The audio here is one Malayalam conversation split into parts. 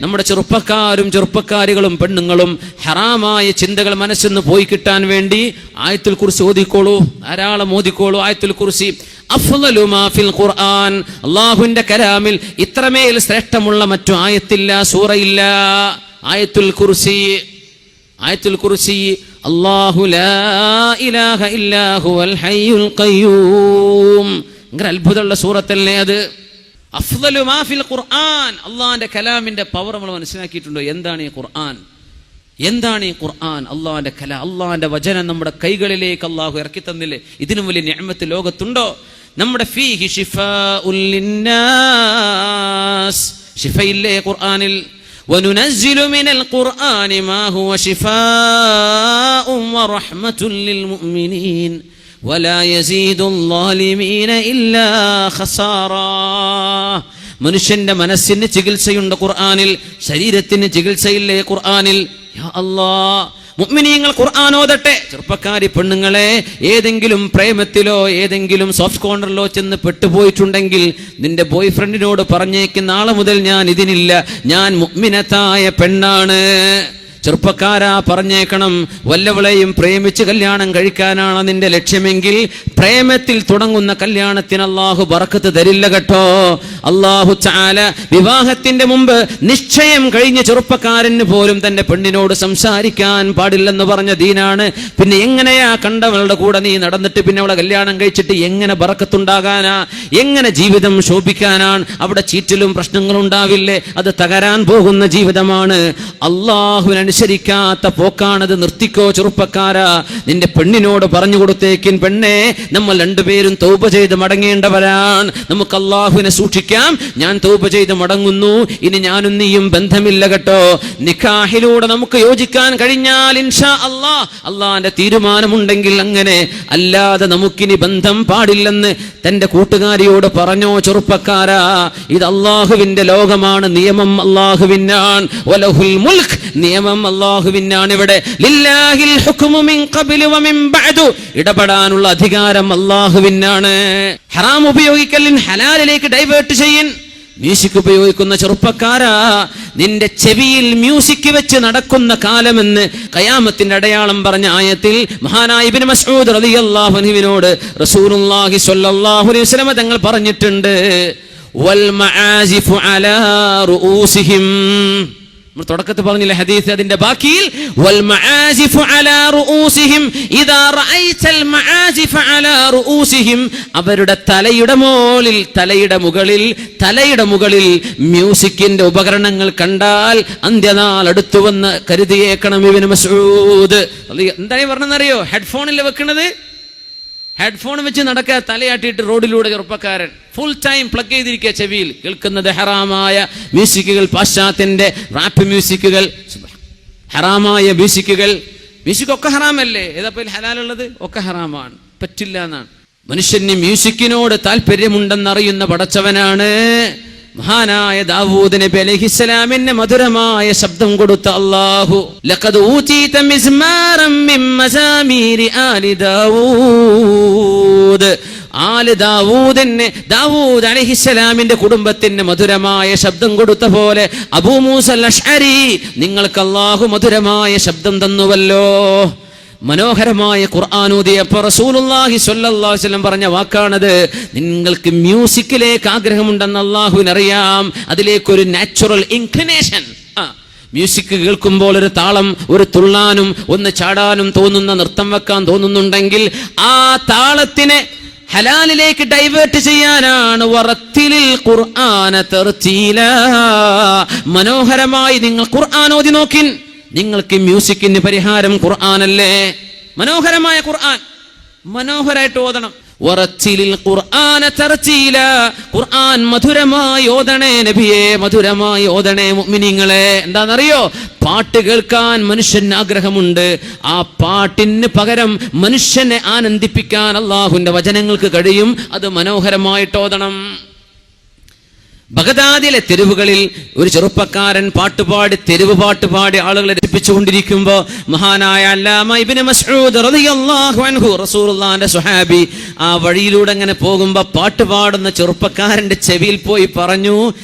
നമ്മുടെ ചെറുപ്പക്കാരികളും പെണ്ണുങ്ങളും ഹറാമായ ചിന്തകൾ മനസ്സിന്ന് പോയി കിട്ടാൻ വേണ്ടി ആയത്തുൽ കുർസി ഓതിക്കോളൂ, ധാരാളം ഓതിക്കോളൂ. ആയത്തുൽ കുർസി അഫ്ളലു മാ ഫിൽ ഖുർആൻ, അല്ലാഹുവിന്റെ കലാമിൽ ഇത്രമേൽ ശ്രേഷ്ഠമുള്ള മറ്റു ആയത്തില്ല, സൂറയില്ല. ആയത്തുൽ കുർസി അല്ലാഹു ലാ ഇലാഹ ഇല്ലാ ഹുവൽ ഹയ്യുൽ ഖയ്യൂം. ഭയങ്കര അത്ഭുതമുള്ള സൂറത്തല്ലേ അത്. അഫ്ളലു മാ ഫിൽ ഖുർആൻ, അല്ലാഹുവിന്റെ കലാമിന്റെ പവർ നമ്മൾ മനസ്സിലാക്കിയിട്ടുണ്ടോ? എന്താണ് ഈ ഖുർആൻ? അള്ളാഹുവിന്റെ കലാം, അള്ളാഹുവിന്റെ വചനം നമ്മുടെ കൈകളിലേക്ക് അള്ളാഹു ഇറക്കി തന്നില്ലേ? ഇതിനും വലിയ നിഅമത്ത് ലോകത്തുണ്ടോ? നമ്മുടെ ഫീഹി ശിഫാഉൽ ലിന്നാസ്, ശിഫയില്ലേ ഖുർആനിൽ. വനുനസ്സിലു മിനൽ ഖുർആനി മാ ഹുവ ശിഫാഉൻ വറഹ്മത്തുൽ ലിൽ മുഅ്മിനീൻ വലാ യസീദുൽ ളാലിമീന ഇല്ലാ ഖസാറാ. മനുഷ്യന്റെ മനസ്സിന് ചികിത്സയുണ്ട് ഖുർആനിൽ, ശരീരത്തിന് ചികിത്സയില്ലേ ഖുർആനിൽ? യാ അല്ലാഹ്, മുഅ്മിനീങ്ങൾ ഖുർആൻ ഓതട്ടെ. ചെറുപ്പക്കാരി പെണ്ണുങ്ങളെ, ഏതെങ്കിലും പ്രേമത്തിലോ ഏതെങ്കിലും സോഫ്റ്റ് കോർണറിലോ ചെന്ന് പെട്ടുപോയിട്ടുണ്ടെങ്കിൽ നിന്റെ ബോയ് ഫ്രണ്ടിനോട് പറഞ്ഞേക്ക്, നാളെ മുതൽ ഞാൻ ഇതിനില്ല, ഞാൻ മുഅ്മിനത്തായ പെണ്ണാണ്. ചെറുപ്പക്കാരാ, പറഞ്ഞേക്കണം. വല്ലവളെയും പ്രേമിച്ച് കല്യാണം കഴിക്കാനാണ് നിന്റെ ലക്ഷ്യമെങ്കിൽ പ്രേമത്തിൽ തുടങ്ങുന്ന കല്യാണത്തിന് അല്ലാഹു ബറക്കത്ത് തരില്ല കേട്ടോ. അല്ലാഹു തആല വിവാഹത്തിന്റെ മുമ്പ് നിശ്ചയം കഴിഞ്ഞ ചെറുപ്പക്കാരന് പോലും തന്റെ പെണ്ണിനോട് സംസാരിക്കാൻ പാടില്ലെന്ന് പറഞ്ഞ ദീനാണ്. പിന്നെ എങ്ങനെയാ കണ്ടവളുടെ കൂടെ നീ നടന്നിട്ട് പിന്നെ അവളെ കല്യാണം കഴിച്ചിട്ട് എങ്ങനെ ബറക്കത്തുണ്ടാകാനാ? എങ്ങനെ ജീവിതം ശോഭിക്കാനാണ്? അവിടെ ചീറ്റലും പ്രശ്നങ്ങളും ഉണ്ടാവില്ലേ? അത് തകരാൻ പോകുന്ന ജീവിതമാണ്. അല്ലാഹുവിനെ അനുസരിക്കാത്ത പോക്കാണത്. നിർത്തിക്കോ ചെറുപ്പക്കാരാ. നിന്റെ പെണ്ണിനോട് പറഞ്ഞു കൊടുത്തേക്കിൻ, പെണ്ണെ, നമ്മൾ രണ്ടുപേരും തൗബ ചെയ്ത് മടങ്ങേണ്ടവരാണ്. നമുക്ക് അല്ലാഹുവിനെ സൂക്ഷിക്കാം. ഞാൻ തൗബ ചെയ്ത് മടങ്ങുന്നു, ഇനി ഞാനും നീയും ബന്ധമില്ല കേട്ടോ. നിക്കാഹിലൂടെ നമുക്ക് യോജിക്കാൻ കഴിഞ്ഞാൽ ഇൻഷാ അല്ലാഹ്, അല്ലാഹുവിന്റെ തീരുമാനമുണ്ടെങ്കിൽ അങ്ങനെ, അല്ലാതെ നമുക്കിനി ബന്ധം പാടില്ലെന്ന് തന്റെ കൂട്ടുകാരിയോട് പറഞ്ഞോ ചെറുപ്പക്കാരാ. ഇത് അല്ലാഹുവിന്റെ ലോകമാണ്, നിയമം അല്ലാഹുവിനാണ്. വലഹുൽ മുൽക്ക്, നിയമം അല്ലാഹുവിനാണ്. ഇവിടെ ലില്ലാഹിൽ ഹുക്മു മിൻ ഖബ്ലു വമിൻ ബഅദു, ഇടപെടാനുള്ള അധികാരം അല്ലാഹുവിനാണ്. ഹറാം ഉപയോഗിക്കലിൻ ഹലാലിലേക്ക് ഡൈവേർട്ട് ചെയ്യൻ. മ്യൂസിക് ഉപയോഗിക്കുന്ന ചെറുപ്പക്കാരാ, നിന്റെ ചെവിയിൽ മ്യൂസിക് വെച്ച് നടക്കുന്ന കാലമെന്ന് ഖിയാമത്തിന്റെ അടയാളം പറഞ്ഞ ആയത്തിൽ മഹാനായ ഇബ്നു മസ്ഊദ് റളിയല്ലാഹു അൻഹുവിനോട് റസൂലുള്ളാഹി സ്വല്ലല്ലാഹു അലൈഹി വസല്ലം തങ്ങൾ പറഞ്ഞിട്ടുണ്ട്, വൽ മആസിഫു അലാ റൂസിഹിം. നമ്മൾ തുടക്കത്തിൽ പറഞ്ഞില്ലേ ഹദീസ്, അതിന്റെ ബാക്കിയിൽ വൽ മആസിഫു അലാ റൂസിഹിം ഇദാ റഅയ്തൽ മആസിഫ അലാ റൂസിഹിം, അവരുടെ തലയുടെ മുകളിൽ മ്യൂസിക്കിന്റെ ഉപകരണങ്ങൾ കണ്ടാൽ അന്ത്യനാൾ അടുത്തുവന്ന് കരുതിയേക്കണം. ഇബ്നു മസ്ഊദ് എന്താണ് പറഞ്ഞതെന്നറിയോ? ഹെഡ്ഫോണിൽ വെക്കുന്നത്, ഹെഡ്ഫോൺ വെച്ച് നടക്കുക, തലയാട്ടിയിട്ട് റോഡിലൂടെ ചെറുപ്പക്കാരൻ ഫുൾ ടൈം പ്ലഗ് ചെയ്തിരിക്കുക, ചെവിയിൽ കേൾക്കുന്നത് ഹറാമായ മ്യൂസിക്കുകൾ, പാശ്ചാത്യന്റെ റാപ്പ് മ്യൂസിക്കുകൾ, ഹറാമായ മ്യൂസിക്കൊക്കെ ഹറാമല്ലേ? ഏതാ ഹലാലുള്ളത്? ഒക്കെ ഹറാമാണ്, പറ്റില്ല എന്നാണ്. മനുഷ്യന് മ്യൂസിക്കിനോട് താല്പര്യമുണ്ടെന്നറിയുന്ന പടച്ചവനാണ്. മഹാനായ ദാവൂദ് നബി അലൈഹിസ്സലാമിന് മധുരമായ ശബ്ദം കൊടുത്ത അല്ലാഹു, ലഖദ് ഊതീത മിസ്മാറൻ മിൻ മസാമീരി ആലി ദാവൂദ്, ദാവൂദ് അലൈഹിസ്സലാമിന്റെ കുടുംബത്തിന് മധുരമായ ശബ്ദം കൊടുത്ത പോലെ അബൂ മൂസ അൽ-അശ്അരി നിങ്ങൾക്ക് അല്ലാഹു മധുരമായ ശബ്ദം തന്നുവല്ലോ. മനോഹരമായ ഖുർആൻ ഓതിയപ്പോൾ റസൂലുള്ളാഹി സ്വല്ലല്ലാഹു അലൈഹി വസല്ലം പറഞ്ഞ വാക്കാണത്. നിങ്ങൾക്ക് മ്യൂസിക്കിലേക്ക് ആഗ്രഹമുണ്ടെന്ന് അല്ലാഹുവിനറിയാം. അതിലേക്കൊരു നാച്ചുറൽ ഇൻക്ലിനേഷൻ. മ്യൂസിക് കേൾക്കുമ്പോൾ ഒരു താളം, ഒരു തുള്ളാനും ഒന്ന് ചാടാനും തോന്നുന്ന, നൃത്തം വെക്കാൻ തോന്നുന്നുണ്ടെങ്കിൽ ആ താളത്തിനെ ഹലാലിലേക്ക് ഡൈവേർട്ട് ചെയ്യാനാണ് വറത്തിലിൽ ഖുർആന തർതീലാ. മനോഹരമായി നിങ്ങൾ ഖുർആൻ ഓതി നോക്കിൻ. നിങ്ങൾക്ക് മ്യൂസിക്കിന് പരിഹാരം ഖുർആനല്ലേ? മനോഹരമായ ഖുർആൻ മനോഹരമായിട്ട് ഓതണം. വറത്തിലിൽ ഖുർആന തർതീലാ, ഖുർആൻ മധുരമായി ഓതണേ നബിയെ, മധുരമായി ഓതണേ മുഅ്മിനീങ്ങളെ. എന്താണെന്നറിയോ? പാട്ട് കേൾക്കാൻ മനുഷ്യന് ആഗ്രഹമുണ്ട്. ആ പാട്ടിന് പകരം മനുഷ്യനെ ആനന്ദിപ്പിക്കാൻ അല്ലാഹുവിന്റെ വചനങ്ങൾക്ക് കഴിയും. അത് മനോഹരമായിട്ട് ഓതണം. ബഗ്ദാദിലെ തെരുവുകളിൽ ഒരു ചെറുപ്പക്കാരൻ പാട്ടുപാടി തെരുവ് പാട്ടുപാടി ആളുകളെ രസിപ്പിച്ചുകൊണ്ടിരിക്കുമ്പോൾ മഹാനായ അല്ലാമ ഇബ്നു മസ്ഊദ് റളിയല്ലാഹു അൻഹു റസൂലുള്ളാഹിന്റെ സ്വഹാബി ആ വഴിയിലൂടെ അങ്ങനെ പോകുമ്പോൾ പാട്ട് പാടുന്ന ചെറുപ്പക്കാരന്റെ ചെവിയിൽ പോയി പറഞ്ഞു,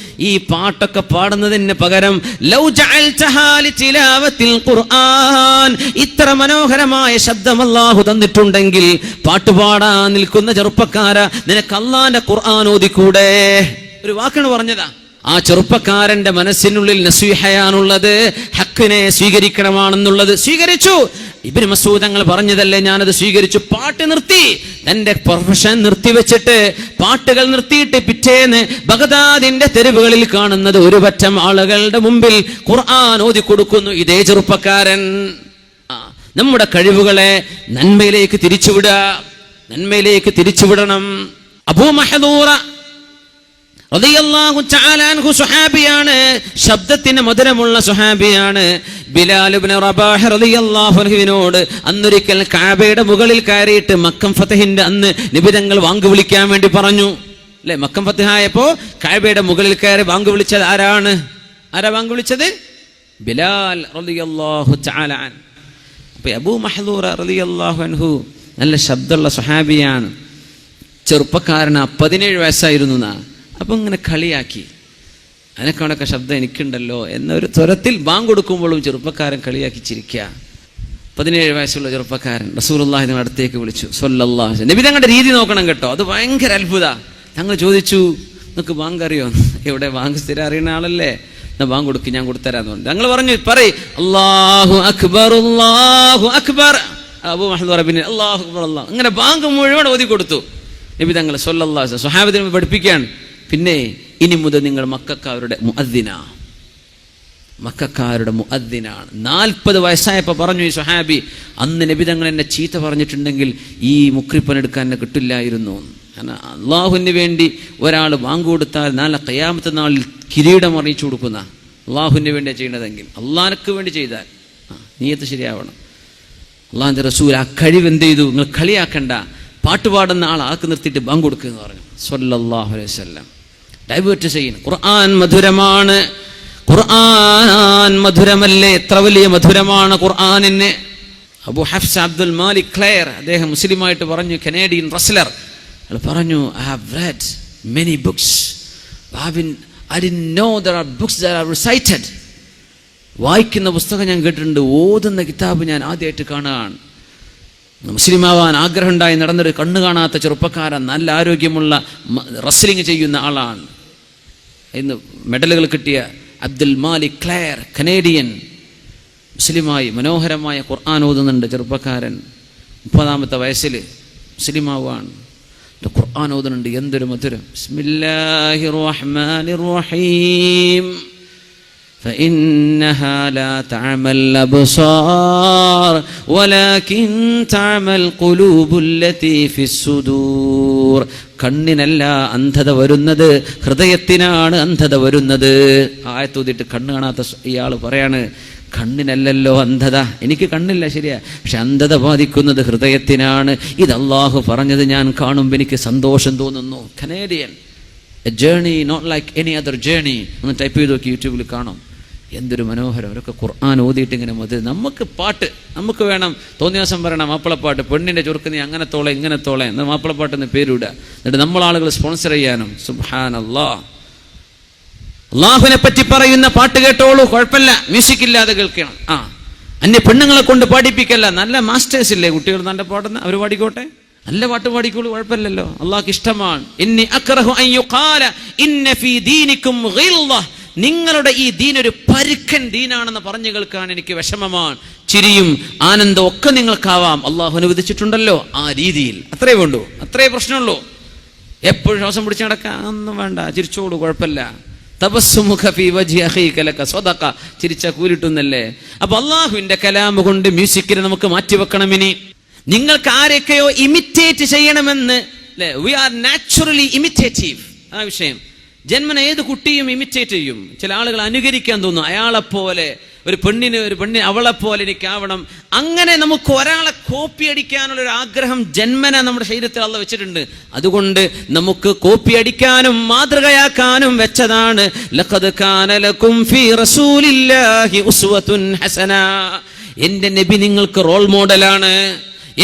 ഈ പാട്ടൊക്കെ പാടുന്നതിന് പകരം ലൗ ജഅൽതഹാ ലിതിലാവത്തിൽ ഖുർആൻ, ഇത്ര മനോഹരമായ ശബ്ദം അല്ലാഹു തന്നിട്ടുണ്ടെങ്കിൽ പാട്ടുപാടാൻ നിൽക്കുന്ന ചെറുപ്പക്കാരാ, നിനക്ക് അല്ലാഹുവിന്റെ ഖുർആൻ ഓതിക്കൂടെ? ഒരു വാക്കാണ് പറഞ്ഞതാ. ആ ചെറുപ്പക്കാരന്റെ മനസ്സിനുള്ളിൽ നസീഹയാണുള്ളത്, ഹക്കിനെ സ്വീകരിക്കണമാണെന്നുള്ളത്. സ്വീകരിച്ചു. ഇബ്നു മസ്ഊദ് തങ്ങൾ പറഞ്ഞതല്ലേ, ഞാനത് സ്വീകരിച്ചു. പാട്ട് നിർത്തി, തന്റെ പ്രൊഫഷൻ നിർത്തിവെച്ചിട്ട്, പാട്ടുകൾ നിർത്തിയിട്ട് പിറ്റേന്ന് ബഗ്ദാദിന്റെ തെരുവുകളിൽ കാണുന്നത് ഒരു പറ്റം ആളുകളുടെ മുമ്പിൽ ഖുർആൻ ഓതി കൊടുക്കുന്നു ഇതേ ചെറുപ്പക്കാരൻ. നമ്മുടെ കഴിവുകളെ നന്മയിലേക്ക് തിരിച്ചുവിടുക, നന്മയിലേക്ക് തിരിച്ചുവിടണം. അബൂ മഹ്ദൂറ റളിയല്ലാഹു തആല അൻഹു സ്വഹാബിയാണ്, ശബ്ദത്തിന് മധുരമുള്ള സ്വഹാബിയാണ്. ബിലാൽ ഇബ്നു റബാഹ് റളിയല്ലാഹു അൻഹുവിനോട് അന്നൊരിക്കൽ കഅബയുടെ മുകളിൽ കയറിയിട്ട് മക്കം ഫതഹിന്റെ അന്ന് നബി തങ്ങൾ വാങ്ക് വിളിക്കാൻ വേണ്ടി പറഞ്ഞു അല്ലെ. മക്കം ഫതഹായപ്പോ കഅബയുടെ മുകളിൽ കയറി വാങ്ക് വിളിച്ചത് ആരാണ്? ആരാ വാങ്ക് വിളിച്ചത്? ബിലാൽ റളിയല്ലാഹു തആല അൻ. അപ്പൊ അബൂ മഹ്ദൂറ റളിയല്ലാഹു അൻഹു നല്ല ശബ്ദമുള്ള സ്വഹാബിയാണ്. ചെറുപ്പക്കാരന് 17 വയസ്സായിരുന്നു. അപ്പൊ ഇങ്ങനെ കളിയാക്കി, അതിനൊക്കെ ശബ്ദം എനിക്കുണ്ടല്ലോ എന്നൊരു സ്വരത്തിൽ ബാങ്ക് കൊടുക്കുമ്പോഴും ചെറുപ്പക്കാരൻ കളിയാക്കി ചിരിക്കുക. 17 വയസ്സുള്ള ചെറുപ്പക്കാരൻ റസൂലുള്ളാഹി തങ്ങളുടെ അടുത്തേക്ക് വിളിച്ചു സ്വല്ലല്ലാഹു അലൈഹി. നബി തങ്ങളുടെ രീതി നോക്കണം കേട്ടോ, അത് ഭയങ്കര അത്ഭുത. തങ്ങൾ ചോദിച്ചു, നിങ്ങൾക്ക് ബാങ്ക് അറിയോ? എവിടെ ബാങ്ക് സ്ഥിരം അറിയുന്ന ആളല്ലേ, എന്നാ ബാങ്ക് കൊടുക്ക്, ഞാൻ കൊടുത്തരാന്ന് പറഞ്ഞു. തങ്ങൾ പറഞ്ഞു, പറയ് അല്ലാഹു അക്ബർ അല്ലാഹു അക്ബർ. അബൂ മഹ്ദൂറ ബിൻ അല്ലാഹു അക്ബർ അല്ലാഹു, അങ്ങനെ ബാങ്ക് മുഴുവൻ ഓതി കൊടുത്തു നബി തങ്ങൾ സ്വല്ലല്ലാഹു അലൈഹി വസല്ലം. സ്വഹാബത്തിനെ പഠിപ്പിക്കുകയാണ്, പിന്നെ ഇനി മുതൽ നിങ്ങൾ മക്കക്കാരുടെ മുഅദ്ദിനാണ്. 40 വയസ്സായപ്പോൾ പറഞ്ഞു ഈ സ്വഹാബി, അന്ന് നബി തങ്ങൾ എന്നെ ചീത്ത പറഞ്ഞിട്ടുണ്ടെങ്കിൽ ഈ മുക്രിപ്പനെടുക്കാൻ എന്നെ കിട്ടില്ലായിരുന്നു. കാരണം അള്ളാഹുവിന് വേണ്ടി ഒരാൾ ബാങ്ക് കൊടുത്താൽ നാളെ ഖിയാമത്ത് നാളിൽ കിരീടം അറിയിച്ചു കൊടുക്കുന്ന, അള്ളാഹുവിന് വേണ്ടിയാണ് ചെയ്യണതെങ്കിൽ, അള്ളാഹ്ക്ക് വേണ്ടി ചെയ്താൽ നിയത്ത് ശരിയാവണം. അള്ളാഹുവിൻ്റെ റസൂൽ ആ കഴിവ് എന്ത് ചെയ്തു? നിങ്ങൾ കളിയാക്കണ്ട, പാട്ടുപാടുന്ന ആൾ ആക്ക് നിർത്തിയിട്ട് ബാങ്ക് കൊടുക്കുക എന്ന് പറഞ്ഞു സ്വല്ലല്ലാഹു അലൈഹി വസല്ലം. ഡൈവേർട്ട് ചെയ്യുന്നു. ഖുർആൻ മധുരമാണ്. ഖുർആൻ മധുരമല്ലേ? എത്ര വലിയ മധുരമാണ് ഖുർആനിന്. അബു ഹഫ്സ് അബ്ദുൽ മാലിക് ക്ലെയർ, അദ്ദേഹം മുസ്ലിമായിട്ട് പറഞ്ഞു, കനേഡിയൻ റെസ്ലർ, അയാൾ പറഞ്ഞു, I have read many books. I didn't know there are books that are recited. വായിക്കുന്ന പുസ്തകം ഞാൻ കേട്ടിട്ടുണ്ട്, ഓതുന്ന കിതാബ് ഞാൻ ആദ്യമായിട്ട് കാണുകയാണ്. മുസ്ലിമാവാൻ ആഗ്രഹം ഉണ്ടായി നടന്നൊരു കണ്ണു കാണാത്ത ചെറുപ്പക്കാരൻ, നല്ല ആരോഗ്യമുള്ള റെസ്ലിംഗ് ചെയ്യുന്ന ആളാണ്. ഇന്ന് മെഡലുകൾ കിട്ടിയ അബ്ദുൽ മാലിക് ക്ലെയർ, കനേഡിയൻ, മുസ്ലിമായി മനോഹരമായ ഖുർആൻ ഓതുന്നുണ്ട് ചെറുപ്പക്കാരൻ. 30-ാമത്തെ വയസ്സിൽ മുസ്ലിമാവാണ്, ഖുർആൻ ഓതുന്നുണ്ട്. എന്തൊരു മധുരം. ബിസ്മില്ലാഹിർ റഹ്മാനിർ റഹീം. فإنها لا تعمى الأبصار ولكن تعمى القلوب التي في الصدور. കണ്ണിനല്ല അന്ധത വരുന്നത്, ഹൃദയത്തിനാണ് അന്ധത വരുന്നത്. ആയത്തോതിട്ട് കണ്ണ് കാണാത്ത ഇയാൾ പറയാണ്, കണ്ണിനല്ലല്ലോ അന്ധത, എനിക്ക് കണ്ണില്ല ശരിയാ, പക്ഷെ അന്ധത ബാധിക്കുന്നത് ഹൃദയത്തിനാണ്. ഇത് അള്ളാഹു പറഞ്ഞത് ഞാൻ കാണുമ്പോൾ എനിക്ക് സന്തോഷം തോന്നുന്നു. Canadian, a journey not like any other journey. ഒന്ന് ടൈപ്പ് ചെയ്ത് നോക്കി, യൂട്യൂബിൽ കാണും. എന്തൊരു മനോഹരം. അവരൊക്കെ ഖുർആൻ ഓതിയിട്ട് ഇങ്ങനെ മതി. നമുക്ക് പാട്ട് നമുക്ക് വേണം, തോന്നിയ ദിവസം പറയണം മാപ്പിളപ്പാട്ട്, പെണ്ണിൻ്റെ ചുരുക്ക് നീ അങ്ങനെ തോളെ ഇങ്ങനെ തോളെ എന്ന് മാപ്പിളപ്പാട്ടെന്ന് പേരിടുക. എന്നിട്ട് നമ്മളാളുകൾ സ്പോൺസർ ചെയ്യാനും. സുബ്ഹാനല്ലാഹ്. അള്ളാഹുവിനെ പറ്റി പറയുന്ന പാട്ട് കേട്ടോളൂ, കുഴപ്പമില്ല, മ്യൂസിക് ഇല്ലാതെ കേൾക്കണം. അന്യ പെണ്ണുങ്ങളെ കൊണ്ട് പാടിപ്പിക്കല്ല. നല്ല മാസ്റ്റേഴ്സ് ഇല്ലേ കുട്ടികൾ നല്ല പാടുന്ന, അവർ പാടിക്കോട്ടെ, നല്ല പാട്ട് പാടിക്കോളൂ, കുഴപ്പമില്ലല്ലോ. അള്ളാഹ്ക്ക് ഇഷ്ടമാണ്. ഇന്നി അക്റഹു അൻ യുഖാല ഇന്ന ഫീ ദീനികും ഗിൽദ. നിങ്ങളുടെ ഈ ദീൻ ഒരു പരുക്കൻ ദീനാണെന്ന് പറഞ്ഞു കേൾക്കാൻ എനിക്ക് വിഷമമാണ്. ചിരിയും ആനന്ദവും ഒക്കെ നിങ്ങൾക്കാവാം, അള്ളാഹു അനുവദിച്ചിട്ടുണ്ടല്ലോ ആ രീതിയിൽ. അത്രേ വേണ്ടൂ, അത്രേ പ്രശ്നമുള്ളൂ. എപ്പോഴും ശ്വാസം പിടിച്ച് നടക്കാൻ ഒന്നും വേണ്ട, ചിരിച്ചോളൂ, കുഴപ്പമില്ല. തബസ്സുമുഖ ഫീ വജ്ഹി അഖീക ലക സദഖ. ചിരിച്ച കൂലിട്ടുന്നല്ലേ. അപ്പൊ അള്ളാഹുവിന്റെ കലാമ് കൊണ്ട് മ്യൂസിക്കിനെ നമുക്ക് മാറ്റിവെക്കണം. ഇനി നിങ്ങൾക്ക് ആരൊക്കെയോ ഇമിറ്റേറ്റ് ചെയ്യണമെന്ന്, വി ആർ നാച്ചുറലി ഇമിറ്റേറ്റീവ്. ആ വിഷയം ജന്മന ഏത് കുട്ടിയും ഇമിറ്റേറ്റ് ചെയ്യും. ചില ആളുകൾ അനുകരിക്കാൻ തോന്നും, അയാളെപ്പോലെ ഒരു പെണ്ണിന് അവളെ പോലെ എനിക്കാവണം. അങ്ങനെ നമുക്ക് ഒരാളെ കോപ്പി അടിക്കാനുള്ള ഒരു ആഗ്രഹം ജന്മന നമ്മുടെ ശരീരത്തിൽ അള്ളാഹ് വെച്ചിട്ടുണ്ട്. അതുകൊണ്ട് നമുക്ക് കോപ്പി അടിക്കാനും മാതൃകയാക്കാനും വെച്ചതാണ് ലഖദ് കാന ലക്കും ഫീ റസൂലില്ലാഹി ഉസ്വത്തുൻ ഹസന. എന്റെ നബി നിങ്ങൾക്ക് റോൾ മോഡലാണ്,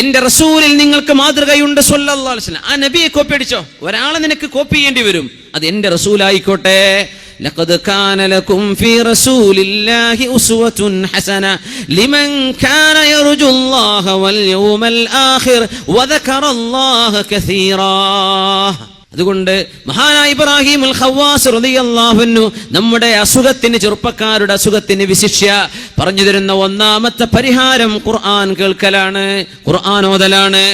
എന്റെ റസൂലിൽ നിങ്ങൾക്ക് മാതൃകയുണ്ട് സ്വല്ലല്ലാഹു അലൈഹി വസല്ലം. ആ നബിയെ കോപ്പി അടിച്ചോ. ഒരാളെ നിനക്ക് കോപ്പി ചെയ്യേണ്ടി വരും, അത് എന്റെ റസൂലായിക്കോട്ടെ. لقد كان لكم في رسول الله أسوة حسنة لمن كان يرجو الله واليوم الآخر وذكر الله كثيرا. അതുകൊണ്ട് മഹാനായ ഇബ്രാഹിം അൽ ഖവാസ് റളിയല്ലാഹു അൻഹു നമ്മുടെ അസുഖത്തിന്, ചെറുപ്പക്കാരുടെ അസുഖത്തിന് വിശിഷ്യ പറഞ്ഞു തരുന്ന ഒന്നാമത്തെ പരിഹാരം ഖുർആൻ കേൾക്കലാണ്, ഖുർആൻ ഓതലാണ്.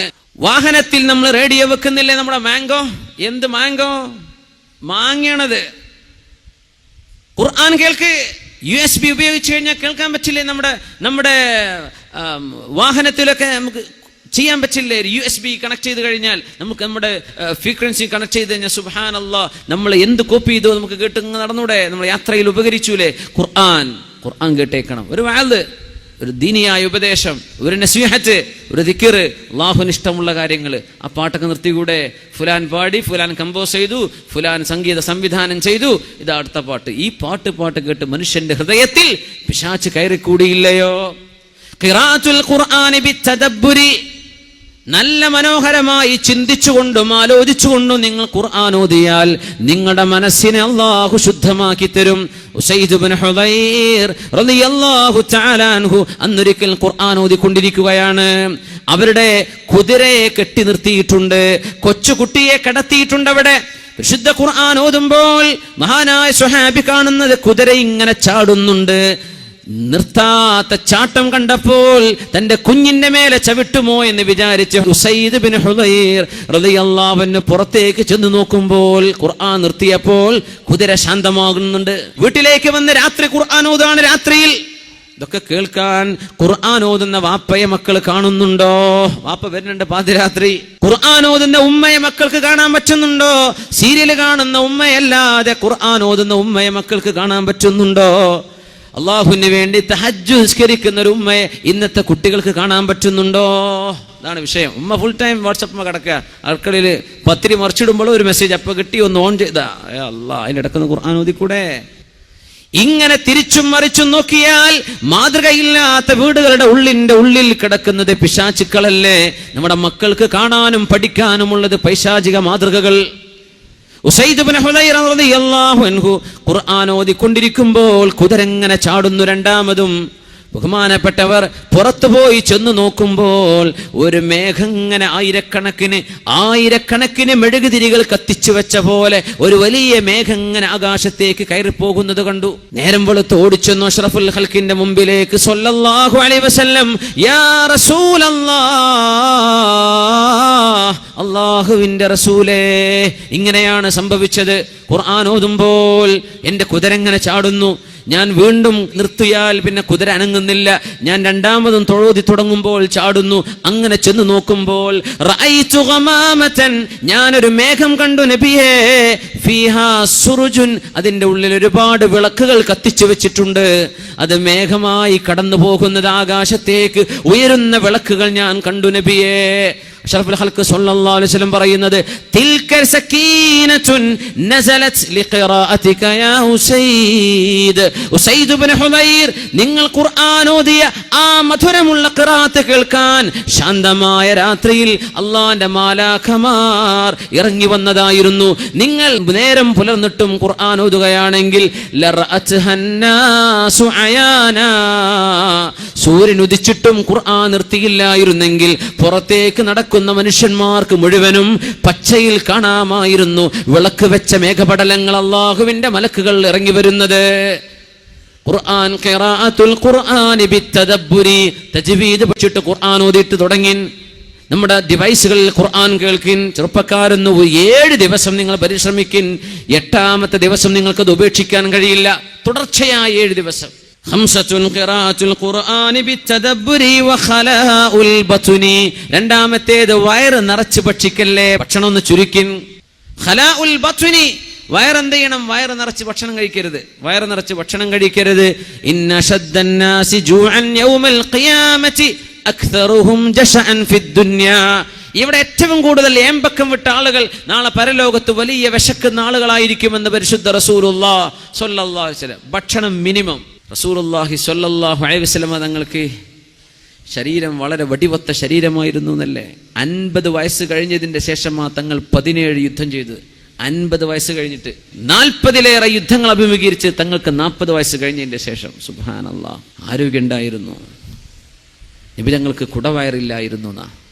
വാഹനത്തിൽ നമ്മൾ റേഡിയോ വെക്കുന്നില്ലേ? നമ്മുടെ മാംഗോ, എന്ത് മാംഗോ? മാങ്ങയാണത്. ഖുർആൻ കേൾക്ക്. USB ഉപയോഗിച്ച് കഴിഞ്ഞാൽ കേൾക്കാൻ പറ്റില്ലേ? നമ്മുടെ വാഹനത്തിലൊക്കെ നമുക്ക് ചെയ്യാൻ പറ്റില്ലേ? USB കണക്ട് ചെയ്ത് കഴിഞ്ഞാൽ നമുക്ക് നമ്മുടെ ഫ്രീക്വൻസി കണക്ട് ചെയ്ത് കഴിഞ്ഞാൽ സുബ്ഹാനല്ലാഹ് നമ്മൾ എന്ത് കോപ്പി ചെയ്തോ നമുക്ക് കേട്ട് നടന്നൂടെ? നമ്മൾ യാത്രയിൽ ഉപകരിച്ചൂലേ? ഖുർആൻ കേട്ടേക്കണം. ഒരു വാദ്, ഒരു ദീനിയായ ഉപദേശം, ഒരു നസീഹത്ത്, ഒരു ദിക്ർ, അല്ലാഹുവിന് ഇഷ്ടമുള്ള കാര്യങ്ങൾ. ആ പാട്ടൊക്കെ നിർത്തിക്കൂടെ? ഫുലാൻ പാടി, ഫുലാൻ കമ്പോസ് ചെയ്തു, ഫുലാൻ സംഗീത സംവിധാനം ചെയ്തു, ഇതാ അടുത്ത പാട്ട്. ഈ പാട്ട് കേട്ട് മനുഷ്യന്റെ ഹൃദയത്തിൽ പിശാച് കയറിക്കൂടിയില്ലയോ? ഖിറാഅത്തുൽ ഖുർആനി ബിത്തദബ്ബുരി, നല്ല മനോഹരമായി ചിന്തിച്ചുകൊണ്ടും ആലോചിച്ചുകൊണ്ടും നിങ്ങൾ ഖുർആൻ ഓതിയാൽ നിങ്ങളുടെ മനസ്സിനെ അല്ലാഹു ശുദ്ധമാക്കി തരും. ഉസൈദ് ഇബ്നു ഹുദൈർ റളിയല്ലാഹു തആല അൻഹു അന്നൊരിക്കൽ ഖുർആൻ ഓതിക്കൊണ്ടിരിക്കുകയാണ്. അവരുടെ കുതിരയെ കെട്ടി നിർത്തിയിട്ടുണ്ട്, കൊച്ചുകുട്ടിയെ കിടത്തിയിട്ടുണ്ട് അവിടെ. വിശുദ്ധ ഖുർആൻ ഓതുമ്പോൾ മഹാനായ സ്വഹാബി കാണുന്നത് കുതിര ഇങ്ങനെ ചാടുന്നുണ്ട്. നിർത്താത്ത ചാട്ടം കണ്ടപ്പോൾ തന്റെ കുഞ്ഞിന്റെ മേലെ ചവിട്ടുമോ എന്ന് വിചാരിച്ച് ഉസൈദ് ഇബ്നു ഹുദൈർ റളിയല്ലാഹു അൻഹു പുറത്തേക്ക് ചെന്ന് നോക്കുമ്പോൾ ഖുർആൻ നിർത്തിയപ്പോൾ കുതിര ശാന്തമാകുന്നുണ്ട്. വീട്ടിലേക്ക് വന്ന് രാത്രി ഖുർആൻ ഓതാണ്. രാത്രിയിൽ ഇതൊക്കെ കേൾക്കാൻ ഖുർആൻ ഓതുന്ന വാപ്പയെ മക്കൾ കാണുന്നുണ്ടോ? വാപ്പ വരുന്നുണ്ട് പാതിരാത്രി. ഖുർആൻ ഓതുന്ന ഉമ്മയെ മക്കൾക്ക് കാണാൻ പറ്റുന്നുണ്ടോ? സീരിയൽ കാണുന്ന ഉമ്മയല്ലാതെ ഖുർആൻ ഓതുന്ന ഉമ്മയെ മക്കൾക്ക് കാണാൻ പറ്റുന്നുണ്ടോ? അള്ളാഹുവിന് വേണ്ടി തഹജ്ജുദ് നിസ്കരിക്കുന്ന ഒരു ഉമ്മയെ ഇന്നത്തെ കുട്ടികൾക്ക് കാണാൻ പറ്റുന്നുണ്ടോ? അതാണ് വിഷയം. ഉമ്മ ഫുൾ ടൈം വാട്സപ്പ് കിടക്കുക, അടുക്കളയിൽ പത്തിരി മറിച്ചിടുമ്പോൾ ഒരു മെസ്സേജ് അപ്പൊ കിട്ടി, ഒന്ന് ഓൺ ചെയ്താ അല്ലാഹ് അതിന്റെ ഇടക്കുന്ന ഖുർആൻ ഓതിക്കൂടെ? ഇങ്ങനെ തിരിച്ചും മറിച്ചും നോക്കിയാൽ മാതൃകയില്ലാത്ത വീടുകളുടെ ഉള്ളിൽ കിടക്കുന്നത് പിശാചുക്കളല്ലേ? നമ്മുടെ മക്കൾക്ക് കാണാനും പഠിക്കാനുമുള്ളത് പൈശാചിക മാതൃകകൾ. ഉസൈദ് ഇബ്നു ഹുദൈർ റളിയല്ലാഹു അൻഹു ഖുർആൻ ഓതിക്കൊണ്ടിരിക്കുമ്പോൾ കുതിരങ്ങനെ ചാടുന്നു. രണ്ടാമതും ബഹുമാനപ്പെട്ടവർ പുറത്തുപോയി ചെന്ന് നോക്കുമ്പോൾ ഒരു മേഘം ഇങ്ങനെ ആയിരക്കണക്കിന് മെഴുകുതിരികൾ കത്തിച്ചു വെച്ച പോലെ ഒരു വലിയ മേഘം ഇങ്ങനെ ആകാശത്തേക്ക് കയറിപ്പോകുന്നത് കണ്ടു. നേരം വെളുത്ത് ഓടിച്ചെന്നു അഷ്റഫുൽ ഖൽഖിന്റെ മുമ്പിലേക്ക് സ്വല്ലല്ലാഹു അലൈഹി വസല്ലം. യാ റസൂലല്ലാഹ്, അല്ലാഹുവിന്റെ റസൂലേ, ഇങ്ങനെയാണ് സംഭവിച്ചത്. ഖുർആൻ ഓതുമ്പോൾ എന്റെ കുതിര ഇങ്ങനെ ചാടുന്നു. ഞാൻ വീണ്ടും നിർത്തിയാൽ പിന്നെ കുതിര അനങ്ങുന്നില്ല. ഞാൻ രണ്ടാമതും തൊഴുതി തുടങ്ങുമ്പോൾ ചാടുന്നു. അങ്ങനെ ചെന്ന് നോക്കുമ്പോൾ റഅയ്തു ഗമാമതൻ, ഞാനൊരു മേഘം കണ്ടു നബിയേ, ഫീഹാ സുറുജുൻ, അതിന്റെ ഉള്ളിൽ ഒരുപാട് വിളക്കുകൾ കത്തിച്ചു വെച്ചിട്ടുണ്ട്. അത് മേഘമായി കടന്നു പോകുന്നത്, ആകാശത്തേക്ക് ഉയരുന്ന വിളക്കുകൾ ഞാൻ കണ്ടു നബിയേ. അഷ്റഫുൽ ഖൽഖ് സ്വല്ലല്ലാഹു അലൈഹി വസല്ലം പറയുന്നത്, തിൽക സകീനത്തുൻ നസലത് ലിഖിറാഅതിക യാ ഉസൈദ്. ഉസൈദ് ഇബ്നു ഹുദൈർ, നിങ്ങൾ ഖുർആൻ ഓതിയ ആ മധുരമുള്ള ഖിറാഅത്ത് കേൾക്കാൻ ശാന്തമായ രാത്രിയിൽ അല്ലാഹുവിന്റെ മാലാഖമാർ ഇറങ്ങി വന്നതായിരുന്നു. നിങ്ങൾ നേരം പുലർന്നിട്ടും ഖുർആൻ ഓതുകയാണെങ്കിൽ ലറഅത്ഹന്നാസു അയാനാ, സൂര്യൻ ഉദിച്ചിട്ടും ഖുർആൻ നിർത്തിയില്ലായിരുന്നെങ്കിൽ പുറത്തേക്ക് നടക്കുന്ന മനുഷ്യന്മാർക്ക് മുഴുവനും പച്ചയിൽ കാണാമായിരുന്നു വിളക്ക് വെച്ച മേഘപടലങ്ങൾ, അല്ലാഹുവിന്റെ മലക്കുകൾ ഇറങ്ങി വരുന്നത്. ഖുർആൻ ഖിറാഅത്തുൽ ഖുർആനി ബിത്തദബ്ബുരി, തജ്വീദ് പഠിച്ചിട്ട് ഖുർആൻ ഓതിയിട്ട് തുടങ്ങി. നമ്മുടെ ഡിവൈസുകളിൽ ഖുർആൻ കേൾക്കിൻ. ചെറുപ്പക്കാരെന്ന് 7 ദിവസം നിങ്ങൾ പരിശ്രമിക്കിൻ. 8ാമത്തെ ദിവസം നിങ്ങൾക്കത് ഉപേക്ഷിക്കാൻ കഴിയില്ല. തുടർച്ചയായ 7 ദിവസം. ഖംസത്തുൻ ഖിറാഅത്തുൽ ഖുർആനി ബിത്തദബ്ബുരി വഖലാഉൽ ബത്നി, രണ്ടാമത്തേത് വയറ് നിറച്ച് ഭക്ഷിക്കല്ലേ, ഭക്ഷണം ഒന്ന് ചുരുക്കിൻ. ഖലാഉൽ ബത്നി, വയറെന്ത് ചെയ്യണം? വയറ് നിറച്ച് ഭക്ഷണം കഴിക്കരുത്. വയറ് നിറച്ച് ഭക്ഷണം കഴിക്കരുത്. ഇന്ന ശദ്ദന്നാസി ജൂഅൻ യൗമൽ ഖിയാമത്തി അക്തറുഹും ജശഅൻ ഫിദ്ദുനിയ. ഇവിടെ ഏറ്റവും കൂടുതൽ ഏമ്പക്കം വിട്ട ആളുകൾ നാളെ പരലോകത്ത് വലിയ വിശക്കുന്ന ആളുകളായിരിക്കുമെന്ന് പരിശുദ്ധ റസൂലുള്ളാഹി സ്വല്ലല്ലാഹു അലൈഹി വസല്ലം. ഭക്ഷണം മിനിമം. റസൂലുള്ളാഹി സ്വല്ലല്ലാഹു അലൈഹി വസല്ലം തങ്ങൾക്ക് ശരീരം വളരെ വടിവത്ത ശരീരമായിരുന്നു എന്നല്ലേ. 50 വയസ്സ് കഴിഞ്ഞതിന്റെ ശേഷമാ തങ്ങൾ 17 യുദ്ധം ചെയ്തത്. 50 വയസ്സ് കഴിഞ്ഞിട്ട് 40-ലേറെ യുദ്ധങ്ങൾ അഭിമുഖീകരിച്ച് തങ്ങൾക്ക് 40 വയസ്സ് കഴിഞ്ഞതിന്റെ ശേഷം. സുബ്ഹാനല്ലാഹ്. ആരോഗ്യം ഉണ്ടായിരുന്നു. നബി തങ്ങൾക്ക് കുടവയറില്ലായിരുന്നു എന്നാ.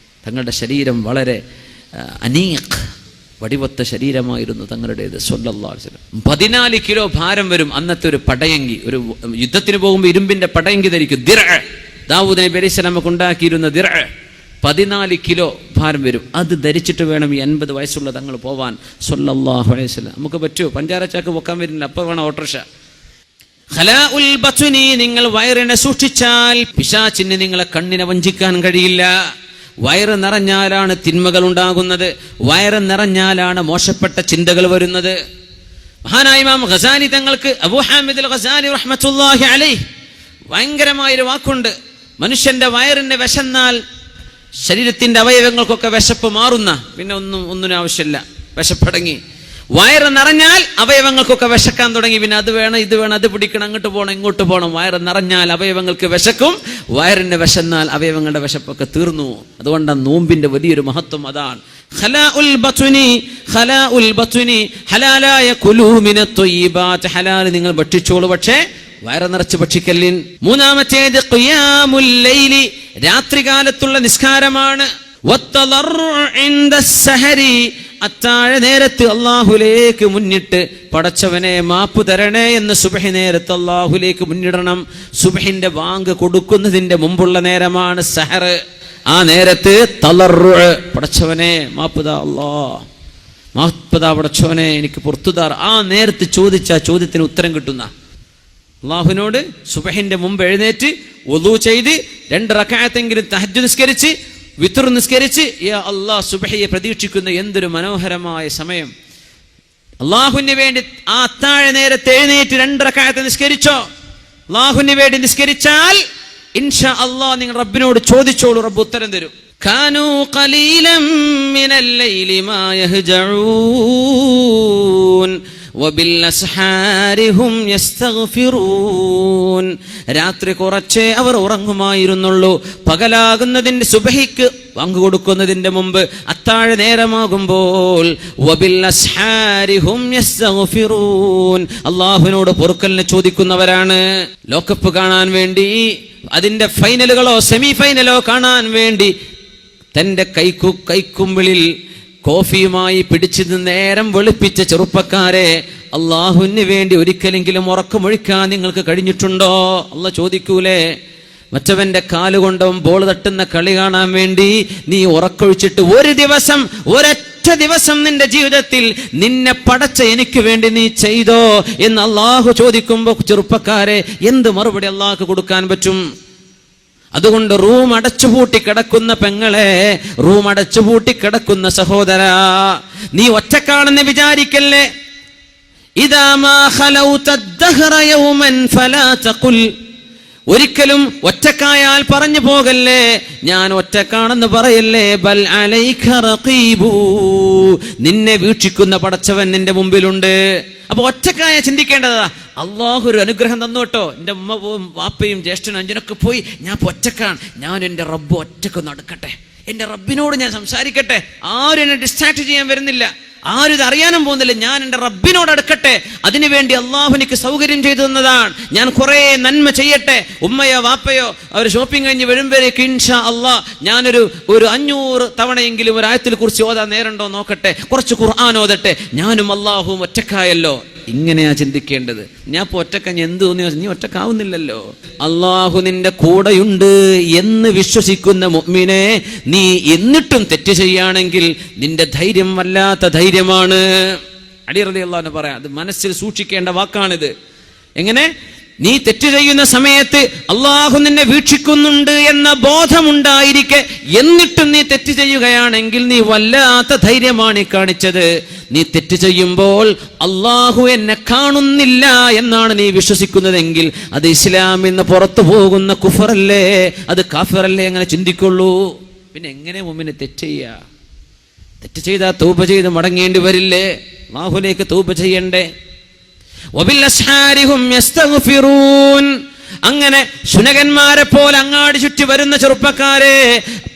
തങ്ങളുടെ ശരീരം വളരെ അനീഖ് വടിവത്ത ശരീരമായിരുന്നു തങ്ങളുടേത് സ്വല്ലല്ലാഹു അലൈഹി വസല്ലം. 14 കിലോ ഭാരം വരും അന്നത്തെ ഒരു പടയങ്കി. ഒരു യുദ്ധത്തിന് പോകുമ്പോൾ ഇരുമ്പിന്റെ പടയങ്കി ധരിക്കും. ദിർഅ, ദാവൂദ് നബി അലൈഹി സ്വലാമക്ക് ഉണ്ടാക്കിയിരുന്ന ദിർഅ 14 കിലോ ഭാരം വരും. അത് ധരിച്ചിട്ട് വേണം ഈ 50 വയസ്സുള്ള തങ്ങൾ പോവാൻ സ്വല്ലല്ലാഹു അലൈഹി വസല്ലം. നമുക്ക് പറ്റുമോ? പഞ്ചാര ചാക്ക് പൊക്കാൻ വരുന്നില്ല, അപ്പോൾ വേണം ഓട്ടോറിക്ഷ. ഖലാഉൽ ബത്നി, നിങ്ങൾ വയറിനെ സൂക്ഷിച്ചാൽ പിശാചിന് നിങ്ങളെ കണ്ണിനെ വഞ്ചിക്കാൻ കഴിയില്ല. വയറ് നിറഞ്ഞാലാണ് തിന്മകൾ ഉണ്ടാകുന്നത്. വയറ് നിറഞ്ഞാലാണ് മോശപ്പെട്ട ചിന്തകൾ വരുന്നത്. മഹാനായ ഇമാം ഗസാലി തങ്ങൾക്ക്, അബൂ ഹാമിദ് അൽ ഗസാലി റഹ്മത്തുള്ളാഹി അലൈഹി, ഭയങ്കരമായൊരു വാക്കുണ്ട്. മനുഷ്യന്റെ വയറിന് വിശന്നാൽ ശരീരത്തിന്റെ അവയവങ്ങൾക്കൊക്കെ വിശപ്പ് മാറുന്ന, പിന്നെ ഒന്നിനും ആവശ്യമില്ല, വിശപ്പടങ്ങി. വയറ് നിറഞ്ഞാൽ അവയവങ്ങൾക്കൊക്കെ വിശക്കാൻ തുടങ്ങി. പിന്നെ അത് വേണം, ഇത് വേണം, അത് പിടിക്കണം, അങ്ങോട്ട് പോകണം, ഇങ്ങോട്ട് പോകണം. വയറ് നിറഞ്ഞാൽ അവയവങ്ങൾക്ക് വിശക്കും. വയറിന് വിശന്നാൽ അവയവങ്ങളുടെ വിശപ്പൊക്കെ തീർന്നു. അതുകൊണ്ടാണ് നോമ്പിന്റെ വലിയൊരു മഹത്വം അതാണ്. ഖലാഉൽ ബത്നി, ഖലാഉൽ ബത്നി, ഹലാലായ കുലൂ മിനത് ത്വയ്യിബാത്ത്, ഹലാൽ നിങ്ങൾ ഭക്ഷിച്ചോളൂ, പക്ഷേ വയറ് നിറച്ച് ഭക്ഷിക്കല്ലിൻ. മൂന്നാമത്തേത് ഖിയാമുൽ ലൈലി, രാത്രികാലത്തുള്ള നിസ്കാരമാണ്. വത്തളർഉ ഇൻദസ്സഹരി, അത്താഴ നേരത്ത് അല്ലാഹുലേക്ക് മുന്നിട്ട് പടച്ചവനെ മാപ്പ് തരണേ എന്ന് സുബ്ഹി നേരത്ത് അല്ലാഹുലേക്ക് മുന്നിടണം. സുബ്ഹിന്റെ വാങ്ക് കൊടുക്കുന്നതിന്റെ മുമ്പുള്ള നേരമാണ് സഹർ. ആ നേരത്ത് തളർഉ, പടച്ചവനെ മാപ്പുതാ, അല്ലാഹ് മാപ്പുതാ, പടച്ചവനെ എനിക്ക് പുറത്തുതാർ. ആ നേരത്ത് ചോദിച്ച ചോദ്യത്തിന് ഉത്തരം കിട്ടുന്ന അള്ളാഹുവിനോട് സുബ്ഹിന്റെ മുമ്പ് എഴുന്നേറ്റ് വുളൂ ചെയ്ത് 2 റക്അത്തെങ്കിലും തഹജ്ജുദ് നിസ്കരിച്ച് വിത്ർ നിസ്കരിച്ച് യാ അല്ലാഹ് സുബ്ഹിയെ പ്രതീക്ഷിക്കുന്ന എന്തൊരു മനോഹരമായ സമയം. അള്ളാഹുവിന് വേണ്ടി ആ അത്താഴ നേരത്തെ എഴുന്നേറ്റ് 2 റക്അത്ത് നിസ്കരിച്ചോ. അള്ളാഹുവിന് വേണ്ടി നിസ്കരിച്ചാൽ ഇൻഷാ അല്ലാഹ് നിങ്ങൾ റബ്ബിനോട് ചോദിച്ചോളൂ, റബ്ബ് ഉത്തരം തരും. കാനൂ ഖലീലൻ മിനൽ ലൈലി മാ യഹ്ജഊൻ വബിൽഅസ്ഹാരി ഹും യസ്തഗ്ഫിറൂൻ. രാത്രി കുറച്ചേ അവർ ഉറങ്ങുമായിരുന്നുള്ളൂ. പകലാകുന്നതിന്റെ സുബ്ഹിക്ക് പങ്കു കൊടുക്കുന്നതിന്റെ മുമ്പ് അത്താഴ നേരമാകുമ്പോൾ വബിൽഅസ്ഹാരി ഹും യസ്തഗ്ഫിറൂൻ, അല്ലാഹുവിനോട് പൊറുക്കലിനെ ചോദിക്കുന്നവരാണ്. ലോകകപ്പ് കാണാൻ വേണ്ടി, അതിന്റെ ഫൈനലുകളോ സെമി ഫൈനലോ കാണാൻ വേണ്ടി തന്റെ കൈക്കുമ്പിളിൽ കോഫിയുമായി പിടിച്ചു നേരം വെളുപ്പിച്ച ചെറുപ്പക്കാരെ, അള്ളാഹുവിന് വേണ്ടി ഒരിക്കലെങ്കിലും ഉറക്കമൊഴിക്കാൻ നിങ്ങൾക്ക് കഴിഞ്ഞിട്ടുണ്ടോ? അള്ളാഹ് ചോദിക്കൂലേ? മറ്റവന്റെ കാലുകൊണ്ടവൻ ബോൾ തട്ടുന്ന കളി കാണാൻ വേണ്ടി നീ ഉറക്കൊഴിച്ചിട്ട് ഒരൊറ്റ ദിവസം നിന്റെ ജീവിതത്തിൽ നിന്നെ പടച്ച എനിക്ക് വേണ്ടി നീ ചെയ്തോ എന്ന് അള്ളാഹു ചോദിക്കുമ്പോ ചെറുപ്പക്കാരെ എന്ത് മറുപടി അള്ളാഹ്ക്ക് കൊടുക്കാൻ പറ്റും? അതുകൊണ്ട് റൂം അടച്ചുപൂട്ടി കിടക്കുന്ന പെങ്ങളെ, റൂം അടച്ചുപൂട്ടി കിടക്കുന്ന സഹോദരാ, നീ ഒറ്റക്കാണെന്ന് വിചാരിക്കല്ലേ. ഇദാ മാ ഖലൗത ദഹ്റ യൗമൻ ഫലാ തഖുൽ, ഒരിക്കലും ഒറ്റക്കായാൽ പറഞ്ഞു പോകല്ലേ, ഞാൻ ഒറ്റക്കാണെന്ന് പറയല്ലേ. ബൽ അലൈക റഖീബു, നിന്നെ വീക്ഷിക്കുന്ന പടച്ചവൻ നിന്റെ മുമ്പിലുണ്ട്. അപ്പൊ ഒറ്റക്കായ ചിന്തിക്കേണ്ടതാ, അള്ളാഹു ഒരു അനുഗ്രഹം തന്നു കേട്ടോ, എൻ്റെ ഉമ്മവും വാപ്പയും ജ്യേഷ്ഠനും അഞ്ചനൊക്കെ പോയി, ഞാൻ ഒറ്റക്കാണ്, ഞാൻ എൻ്റെ റബ്ബ് ഒറ്റക്ക് നടക്കട്ടെ, എൻ്റെ റബ്ബിനോട് ഞാൻ സംസാരിക്കട്ടെ, ആരും എന്നെ ഡിസ്ട്രാക്ട് ചെയ്യാൻ വരുന്നില്ല, ആരും ഇത് അറിയാനും പോകുന്നില്ല, ഞാൻ എൻ്റെ റബ്ബിനോട് അടുക്കട്ടെ, അതിനുവേണ്ടി അള്ളാഹു എനിക്ക് സൗകര്യം ചെയ്തു തന്നതാണ്, ഞാൻ കുറേ നന്മ ചെയ്യട്ടെ. ഉമ്മയോ വാപ്പയോ അവർ ഷോപ്പിംഗ് കഴിഞ്ഞ് വരുമ്പോഴേക്ക് ഇൻഷാ അള്ളാഹ് ഞാനൊരു 500 തവണയെങ്കിലും ഒരു ആയത്തിൽ കുറിച്ച് ഓതാൻ നേരണ്ടോ നോക്കട്ടെ, കുറച്ച് ഖുർആൻ ഓതട്ടെ, ഞാനും അള്ളാഹുവും ഒറ്റക്കായല്ലോ. ഇങ്ങനെയാ ചിന്തിക്കേണ്ടത്. ഞാൻ ഇപ്പൊ ഒറ്റക്ക എന്ത് തോന്നിയോ, നീ ഒറ്റക്കാവുന്നില്ലല്ലോ. അള്ളാഹു നിന്റെ കൂടെയുണ്ട് എന്ന് വിശ്വസിക്കുന്ന മുഅ്മിനെ, നീ എന്നിട്ടും തെറ്റ് ചെയ്യുകയാണെങ്കിൽ നിന്റെ ധൈര്യം വല്ലാത്ത ധൈര്യമാണ്. അലി റളിയല്ലാഹു അൻഹു പറയാം, അത് മനസ്സിൽ സൂക്ഷിക്കേണ്ട വാക്കാണിത്. എങ്ങനെ? നീ തെറ്റ് ചെയ്യുന്ന സമയത്ത് അള്ളാഹു നിന്നെ വീക്ഷിക്കുന്നുണ്ട് എന്ന ബോധമുണ്ടായിരിക്കെ എന്നിട്ടും നീ തെറ്റ് ചെയ്യുകയാണെങ്കിൽ നീ വല്ലാത്ത ധൈര്യമാണ് കാണിച്ചത്. നീ തെറ്റ് ചെയ്യുമ്പോൾ അള്ളാഹു എന്നെ കാണുന്നില്ല എന്നാണ് നീ വിശ്വസിക്കുന്നതെങ്കിൽ അത് ഇസ്ലാമിൽ നിന്ന് പുറത്തു പോകുന്ന കുഫറല്ലേ, അത് കാഫിറല്ലേ? അങ്ങനെ ചിന്തിക്കുള്ളൂ. പിന്നെ എങ്ങനെ മുഅ്മിന് തെറ്റ് ചെയ്യുക? തെറ്റ് ചെയ്താൽ തൗബ ചെയ്ത് മടങ്ങേണ്ടി വരില്ലേ? അല്ലാഹുവിലേക്ക് തൗബ ചെയ്യണ്ടേ? വബിൽഅസ്ഹാരിഹും യസ്തഗ്ഫിറൂൻ. അങ്ങനെ ശുനകന്മാരെ പോലെ അങ്ങാടി ചുറ്റി വരുന്ന ചെറുപ്പക്കാരെ,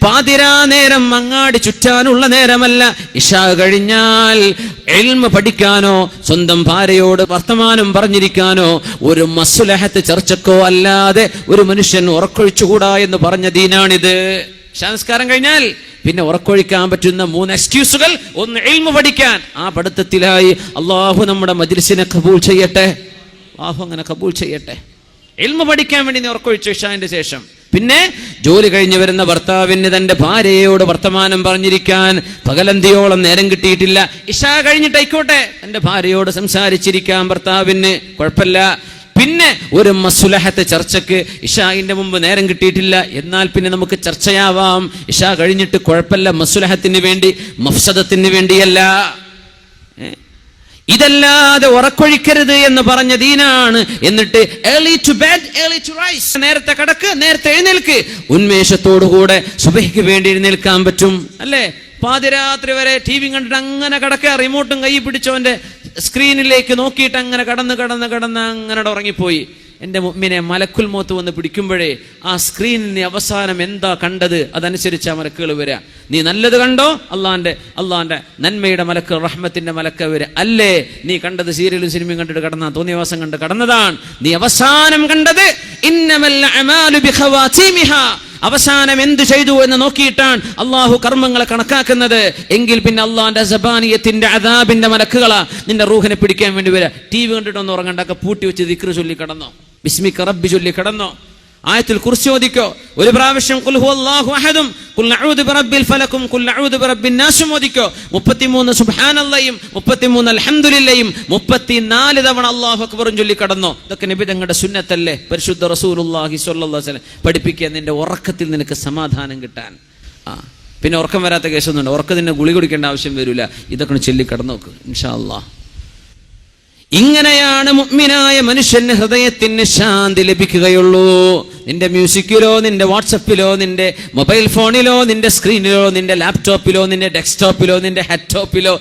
പാതിരാ നേരം അങ്ങാടി ചുറ്റാനുള്ള നേരമല്ല. ഇശാ കഴിഞ്ഞാൽ ഇൽമ് പഠിക്കാനോ സ്വന്തം ഭാര്യയോട് വർത്തമാനം പറഞ്ഞിരിക്കാനോ ഒരു മസ്ലഹത്ത് ചർച്ചക്കോ അല്ലാതെ ഒരു മനുഷ്യൻ ഉറക്കൊഴിച്ചുകൂടാ എന്ന് പറഞ്ഞ ദീനാണിത്. സംസ്കാരം കഴിഞ്ഞാൽ പിന്നെ ഉറക്കൊഴിക്കാൻ പറ്റുന്ന 3 എക്സ്ക്യൂസുകൾ. ഒന്ന്, ഇൽമു പഠിക്കാൻ. ആ പഠിത്തത്തിലായി അള്ളാഹു നമ്മുടെ മജ്ലിസിനെ കബൂൽ ചെയ്യട്ടെ. അള്ളാഹു അങ്ങനെ കബൂൽ ചെയ്യട്ടെ. ഇൽമു പഠിക്കാൻ വേണ്ടി നീ ഉറക്കൊഴിച്ചു ഇശാന്റെ ശേഷം. പിന്നെ ജോലി കഴിഞ്ഞ് വരുന്ന ഭർത്താവിന് തന്റെ ഭാര്യയോട് വർത്തമാനം പറഞ്ഞിരിക്കാൻ പകലന്തിയോളം നേരം കിട്ടിയിട്ടില്ല. ഇശാ കഴിഞ്ഞിട്ടായിക്കോട്ടെ തന്റെ ഭാര്യയോട് സംസാരിച്ചിരിക്കാൻ ഭർത്താവിന് കുഴപ്പമില്ല. പിന്നെ ഒരു മസ്ലഹത്ത് ചർച്ചക്ക് ഇശാഇന്റെ മുമ്പ് നേരം കിട്ടിയിട്ടില്ല, എന്നാൽ പിന്നെ നമുക്ക് ചർച്ചയാവാം. ഇശാ കഴിഞ്ഞിട്ട് കുഴപ്പമില്ല, മസ്ലഹത്തിന് വേണ്ടി, മഫ്സദത്തിന് വേണ്ടിയല്ല. ഇതല്ലാതെ ഉറക്കൊഴിക്കരുത് എന്ന് പറഞ്ഞ ദീനാണ്. എന്നിട്ട് early to bed, early to rise. നേരത്തെ കിടക്ക്, നേരത്തെ എഴുന്നേൽക്ക്. ഉന്മേഷത്തോടുകൂടെ സുബഹിക്ക് വേണ്ടി എഴുന്നേൽക്കാൻ പറ്റും അല്ലേ? പാതിരാത്രി വരെ ടി വി കണ്ടിട്ട് അങ്ങനെ കിടക്കുക, റിമോട്ടും കൈ പിടിച്ചോന്റെ സ്ക്രീനിലേക്ക് നോക്കിയിട്ട് അങ്ങനെ കടന്ന് അങ്ങനെ ഉറങ്ങിപ്പോയി. എൻ്റെ മുഅ്മിനെ, മലക്കുൽ മൗത്ത് വന്ന് പിടിക്കുമ്പോഴേ ആ സ്ക്രീനിന് അവസാനം എന്താ കണ്ടത് അതനുസരിച്ച് ആ മലക്കുകൾ വരിക. നീ നല്ലത് കണ്ടോ, അള്ളാന്റെ നന്മയുടെ മലക്ക്, റഹ്മത്തിന്റെ മലക്ക് വരിക. അല്ലേ നീ കണ്ടത് സീരിയലും സിനിമയും കണ്ടിട്ട് കടന്ന, തോന്നിയവാസം കണ്ട് കടന്നതാണ്. നീ അവസാനം കണ്ടത് ഇന്നമൽ അഅമാലു ബിഖവാതീമിഹാ, അവസാനം എന്ത് ചെയ്തു എന്ന് നോക്കിയിട്ടാണ് അള്ളാഹു കർമ്മങ്ങളെ കണക്കാക്കുന്നത്. എങ്കിൽ പിന്നെ അള്ളാന്റെ സബാനിയത്തിന്റെ അദാബിന്റെ മലക്കുകളാ നിന്റെ റൂഹിനെ പിടിക്കാൻ വേണ്ടി വരിക. ടി വി കണ്ടിട്ടൊന്നും ഉറങ്ങണ്ടൊക്കെ പൂട്ടി വെച്ച് ദിക്ർ ചൊല്ലി കിടന്നോ, ബിസ്മിക റബ്ബി ചൊല്ലി കിടന്നോ, ആയത്തുൽ കുർസി ഓദിക്കോ, ഒരു പ്രാവശ്യം ഖുൽ ഹുവല്ലാഹു അഹദും ഖുൽ അഊദു ബിറബ്ബിൽ ഫലക്കും ഖുൽ അഊദു ബിറബ്ബിൻ നാസും ഓദിക്കോ. 33 സുബ്ഹാനല്ലാഹും 33 അൽഹംദുലില്ലയും 34 തവണ അല്ലാഹു അക്ബറും ചൊല്ലി കടന്നോ. ഇതൊക്കെ നബി തങ്ങളുടെ സുന്നത്തല്ലേ? പരിശുദ്ധ റസൂലുള്ളാഹി സ്വല്ലല്ലാഹു അലൈഹി വസല്ലം പഠിപ്പിക്കുക, നിന്റെ ഉറക്കത്തിൽ നിനക്ക് സമാധാനം കിട്ടാൻ. പിന്നെ ഉറക്കം വരാത്ത കേസൊന്നുണ്ട്, ഉറക്കത്തിന് ഗുളി കുടിക്കേണ്ട ആവശ്യം വരില്ല. ഇതൊക്കെ ചൊല്ലി കടന്നു നോക്ക് ഇൻഷാ അല്ലാഹ്. ഇങ്ങനെയാണ് മുഅ്മിനായ മനുഷ്യന് ഹൃദയത്തിന് ശാന്തി ലഭിക്കുകയുള്ളൂ. നിന്റെ മ്യൂസിക്കിലോ, നിന്റെ വാട്സപ്പിലോ, നിന്റെ മൊബൈൽ ഫോണിലോ, നിന്റെ സ്ക്രീനിലോ, നിന്റെ ലാപ്ടോപ്പിലോ, നിന്റെ ഡെസ്ക്ടോപ്പിലോ, നിന്റെ ഹെഡ്ടോപ്പിലോ